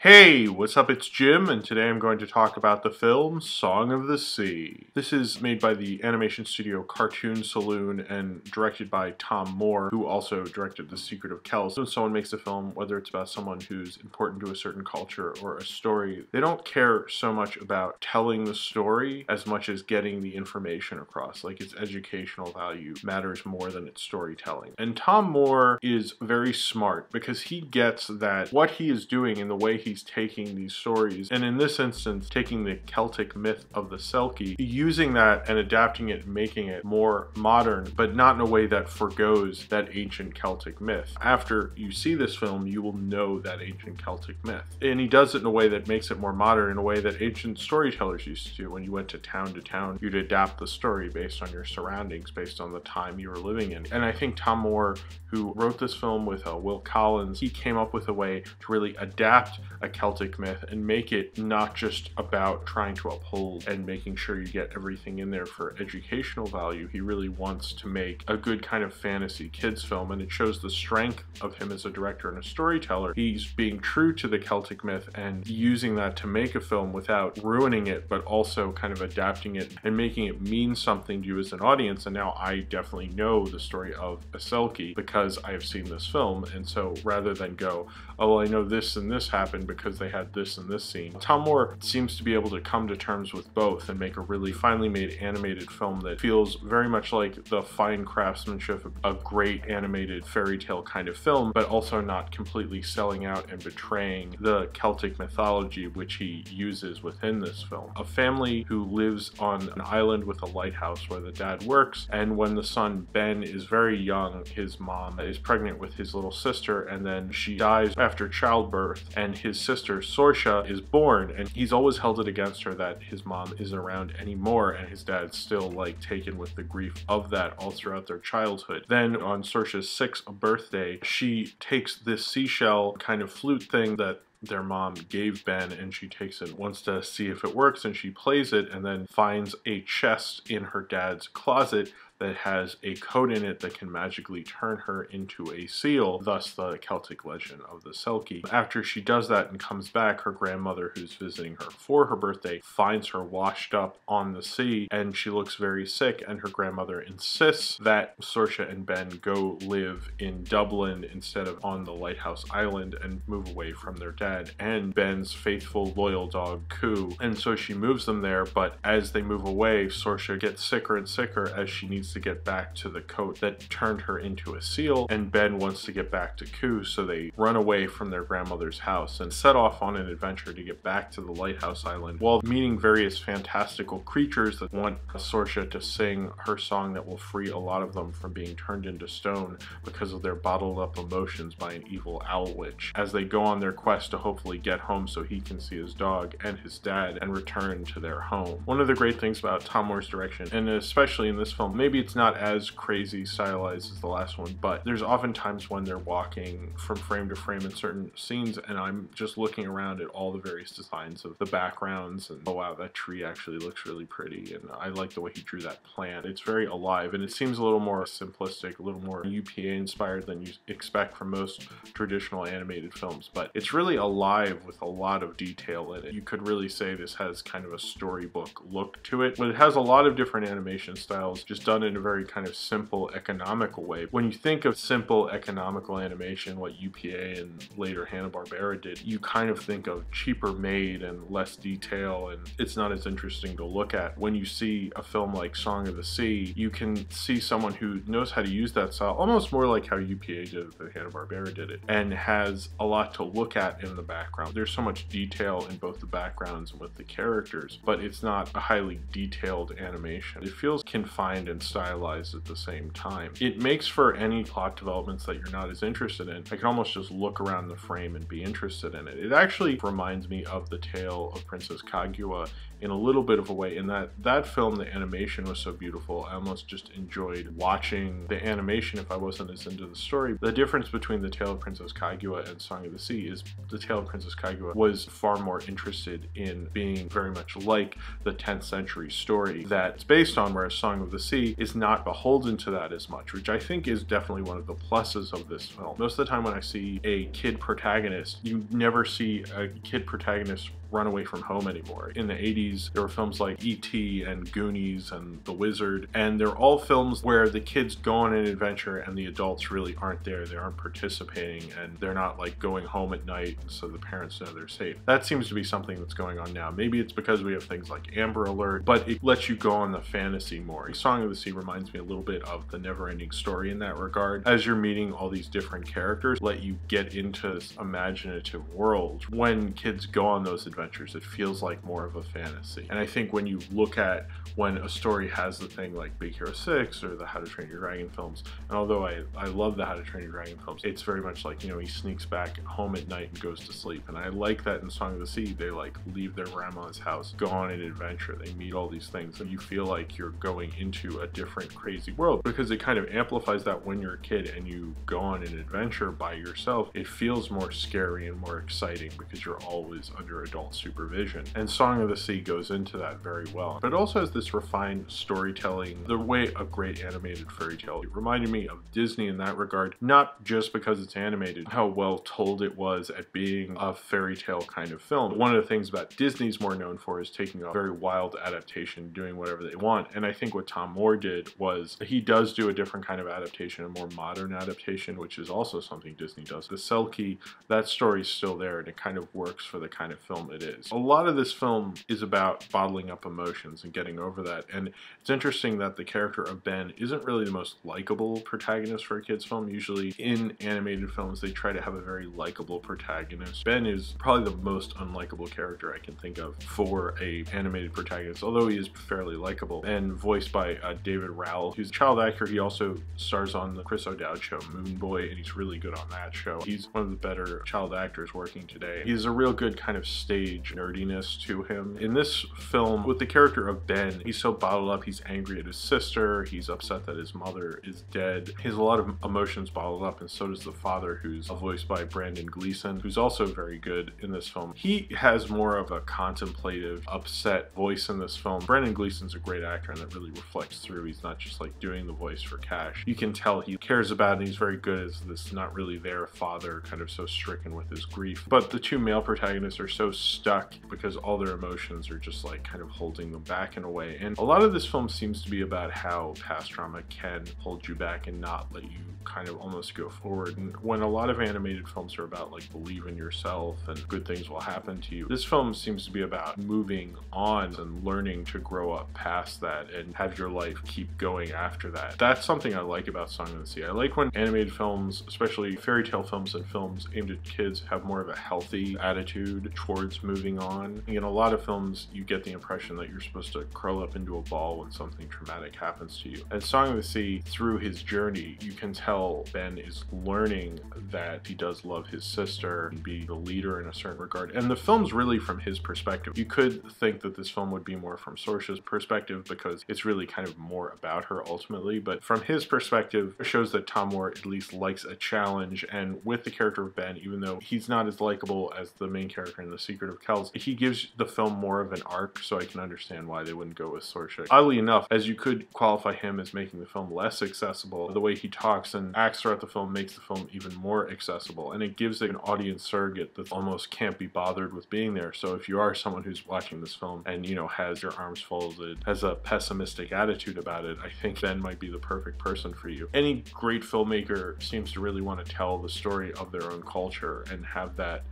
Hey, what's up? It's Jim, and today I'm going to talk about the film Song of the Sea. This is made by the animation studio Cartoon Saloon and directed by Tom Moore, who also directed The Secret of Kells. When someone makes a film, whether it's about someone who's important to a certain culture or a story, they don't care so much about telling the story as much as getting the information across. Like, its educational value matters more than its storytelling. And Tom Moore is very smart because he gets that what he is doing in the way he's taking these stories, and in this instance taking the Celtic myth of the Selkie, using that and adapting it, making it more modern, but not in a way that forgoes that ancient Celtic myth. After you see this film, you will know that ancient Celtic myth. And he does it in a way that makes it more modern, in a way that ancient storytellers used to do. When you went to town, you'd adapt the story based on your surroundings, based on the time you were living in. And I think Tom Moore, who wrote this film with Will Collins, he came up with a way to really adapt a Celtic myth and make it not just about trying to uphold and making sure you get everything in there for educational value. He really wants to make a good kind of fantasy kids film, and it shows the strength of him as a director and a storyteller. He's being true to the Celtic myth and using that to make a film without ruining it, but also kind of adapting it and making it mean something to you as an audience. And now I definitely know the story of a Selkie because I have seen this film, and so rather than go, oh, well, I know this and this happened because they had this and this scene, Tom Moore seems to be able to come to terms with both and make a really finely made animated film that feels very much like the fine craftsmanship of a great animated fairy tale kind of film, but also not completely selling out and betraying the Celtic mythology which he uses within this film. A family who lives on an island with a lighthouse where the dad works, and when the son Ben is very young, his mom is pregnant with his little sister, and then she dies after childbirth, and his sister Sorcia is born, and he's always held it against her that his mom isn't around anymore, and his dad's still like taken with the grief of that all throughout their childhood. Then on Sorcia's 6th birthday, she takes this seashell kind of flute thing that their mom gave Ben, and she takes it, wants to see if it works, and she plays it, and then finds a chest in her dad's closet that has a code in it that can magically turn her into a seal, thus the Celtic legend of the Selkie. After she does that and comes back, her grandmother, who's visiting her for her birthday, finds her washed up on the sea, and she looks very sick, and her grandmother insists that Sorcia and Ben go live in Dublin instead of on the lighthouse island and move away from their dad and Ben's faithful, loyal dog, Coo. And so she moves them there, but as they move away, Sorcia gets sicker and sicker as she needs to get back to the coat that turned her into a seal, and Ben wants to get back to Coo, so they run away from their grandmother's house and set off on an adventure to get back to the lighthouse island, while meeting various fantastical creatures that want Sorcia to sing her song that will free a lot of them from being turned into stone because of their bottled up emotions by an evil owl witch, as they go on their quest to hopefully get home so he can see his dog and his dad and return to their home. One of the great things about Tom Moore's direction, and especially in this film, maybe it's not as crazy stylized as the last one, but there's often times when they're walking from frame to frame in certain scenes, and I'm just looking around at all the various designs of the backgrounds, and oh wow, that tree actually looks really pretty, and I like the way he drew that plant. It's very alive, and it seems a little more simplistic, a little more UPA inspired than you expect from most traditional animated films, but it's really alive with a lot of detail in it. You could really say this has kind of a storybook look to it, but it has a lot of different animation styles just done in a very kind of simple, economical way. When you think of simple, economical animation, what UPA and later Hanna-Barbera did, you kind of think of cheaper made and less detail, and it's not as interesting to look at. When you see a film like Song of the Sea, you can see someone who knows how to use that style, almost more like how UPA did it, than Hanna-Barbera did it, and has a lot to look at in the background. There's so much detail in both the backgrounds and with the characters, but it's not a highly detailed animation. It feels confined and stylized at the same time. It makes for any plot developments that you're not as interested in. I can almost just look around the frame and be interested in it. It actually reminds me of The Tale of Princess Kaguya in a little bit of a way, in that film, the animation was so beautiful, I almost just enjoyed watching the animation if I wasn't as into the story. The difference between The Tale of Princess Kaguya and Song of the Sea is The Tale of Princess Kaguya was far more interested in being very much like the 10th century story that it's based on, whereas Song of the Sea is not beholden to that as much, which I think is definitely one of the pluses of this film. Most of the time when I see a kid protagonist, you never see a kid protagonist run away from home anymore. In the 80s, there were films like E.T. and Goonies and The Wizard, and they're all films where the kids go on an adventure and the adults really aren't there. They aren't participating, and they're not like going home at night so the parents know they're safe. That seems to be something that's going on now. Maybe it's because we have things like Amber Alert, but it lets you go on the fantasy more. Song of the Sea reminds me a little bit of The Never-Ending Story in that regard. As you're meeting all these different characters, let you get into this imaginative world. When kids go on those adventures, it feels like more of a fantasy. And I think when you look at when a story has the thing like Big Hero 6 or the How to Train Your Dragon films, and although I love the How to Train Your Dragon films, it's very much like, you know, he sneaks back home at night and goes to sleep. And I like that in Song of the Sea, they like leave their grandma's house, go on an adventure, they meet all these things, and you feel like you're going into a different crazy world, because it kind of amplifies that when you're a kid and you go on an adventure by yourself, it feels more scary and more exciting because you're always under adult supervision. And Song of the Sea goes into that very well. But it also has this refined storytelling, the way a great animated fairy tale. It reminded me of Disney in that regard, not just because it's animated, how well told it was at being a fairy tale kind of film. One of the things about Disney's more known for is taking a very wild adaptation, doing whatever they want. And I think what Tom Moore did was he does do a different kind of adaptation, a more modern adaptation, which is also something Disney does. The Selkie, that story's still there and it kind of works for the kind of film it is. A lot of this film is about bottling up emotions and getting over that. And it's interesting that the character of Ben isn't really the most likable protagonist for a kid's film. Usually in animated films, they try to have a very likable protagonist. Ben is probably the most unlikable character I can think of for a animated protagonist, although he is fairly likable, and voiced by David Rowell, who's a child actor. He also stars on the Chris O'Dowd show, Moon Boy, and he's really good on that show. He's one of the better child actors working today. He's a real good kind of stage nerdiness to him. In this film, with the character of Ben, he's so bottled up. He's angry at his sister. He's upset that his mother is dead. He has a lot of emotions bottled up, and so does the father, who's voiced by Brandon Gleeson, who's also very good in this film. He has more of a contemplative, upset voice in this film. Brandon Gleeson's a great actor, and that really reflects through. He's not just like doing the voice for cash. You can tell he cares about it, and he's very good as this not really there father, kind of so stricken with his grief. But the two male protagonists are so stuck because all their emotions are just like kind of holding them back in a way. And a lot of this film seems to be about how past trauma can hold you back and not let you kind of almost go forward. And when a lot of animated films are about like believe in yourself and good things will happen to you, this film seems to be about moving on and learning to grow up past that and have your life keep going after that. That's something I like about Song of the Sea. I like when animated films, especially fairy tale films and films aimed at kids, have more of a healthy attitude towards moving on. In a lot of films, you get the impression that you're supposed to curl up into a ball when something traumatic happens to you. And Song of the Sea, through his journey, you can tell Ben is learning that he does love his sister and be the leader in a certain regard. And the film's really from his perspective. You could think that this film would be more from Saoirse's perspective because it's really kind of more about her ultimately, but from his perspective, it shows that Tom Moore at least likes a challenge. And with the character of Ben, even though he's not as likable as the main character in The Secret of Kells, he gives the film more of an arc, so I can understand why they wouldn't go with Saoirse. Oddly enough, as you could qualify him as making the film less accessible, the way he talks and acts throughout the film makes the film even more accessible, and it gives it an audience surrogate that almost can't be bothered with being there. So if you are someone who's watching this film and, you know, has your arms folded, has a pessimistic attitude about it, I think Ben might be the perfect person for you. Any great filmmaker seems to really want to tell the story of their own culture and have that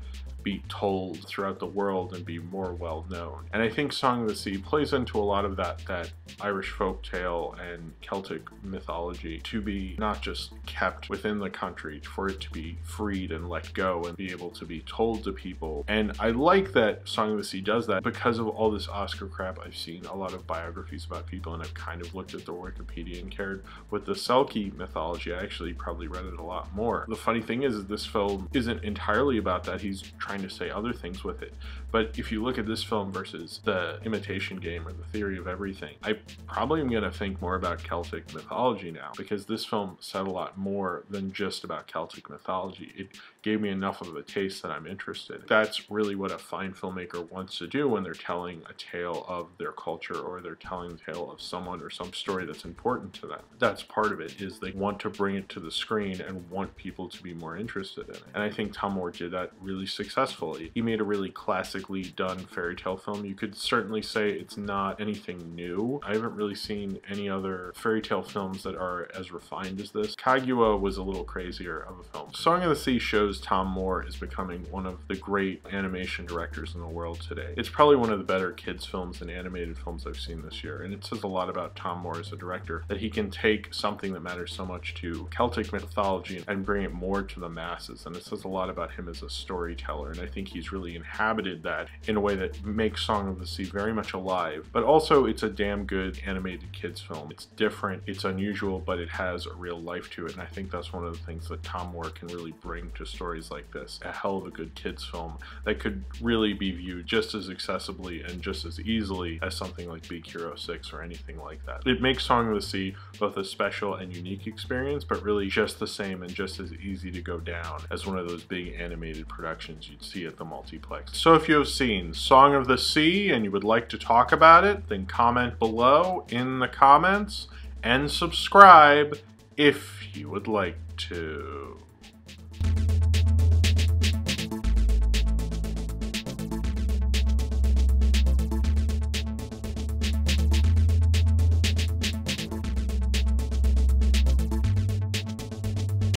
be told throughout the world and be more well known. And I think Song of the Sea plays into a lot of that Irish folktale and Celtic mythology to be not just kept within the country, for it to be freed and let go and be able to be told to people. And I like that Song of the Sea does that because of all this Oscar crap. I've seen a lot of biographies about people and I've kind of looked at the Wikipedia and cared. With the Selkie mythology, I actually probably read it a lot more. The funny thing is this film isn't entirely about that. He's trying to say other things with it. But if you look at this film versus The Imitation Game or The Theory of Everything, I probably am going to think more about Celtic mythology now, because this film said a lot more than just about Celtic mythology. It gave me enough of a taste that I'm interested. That's really what a fine filmmaker wants to do when they're telling a tale of their culture, or they're telling the tale of someone or some story that's important to them. That's part of it, is they want to bring it to the screen and want people to be more interested in it. And I think Tom Moore did that really successfully. He made a really classically done fairy tale film. You could certainly say it's not anything new. I haven't really seen any other fairy tale films that are as refined as this. Kaguya was a little crazier of a film. Song of the Sea shows Tom Moore is becoming one of the great animation directors in the world today. It's probably one of the better kids films and animated films I've seen this year, and it says a lot about Tom Moore as a director, that he can take something that matters so much to Celtic mythology and bring it more to the masses. And it says a lot about him as a storyteller, and I think he's really inhabited that in a way that makes Song of the Sea very much alive. But also, it's a damn good animated kids film. It's different, it's unusual, but it has a real life to it, and I think that's one of the things that Tom Moore can really bring to stories like this. A hell of a good kids film that could really be viewed just as accessibly and just as easily as something like Big Hero 6 or anything like that. It makes Song of the Sea both a special and unique experience, but really just the same and just as easy to go down as one of those big animated productions you'd see at the multiplex. So if you have seen Song of the Sea and you would like to talk about it, then comment below in the comments and subscribe if you would like to.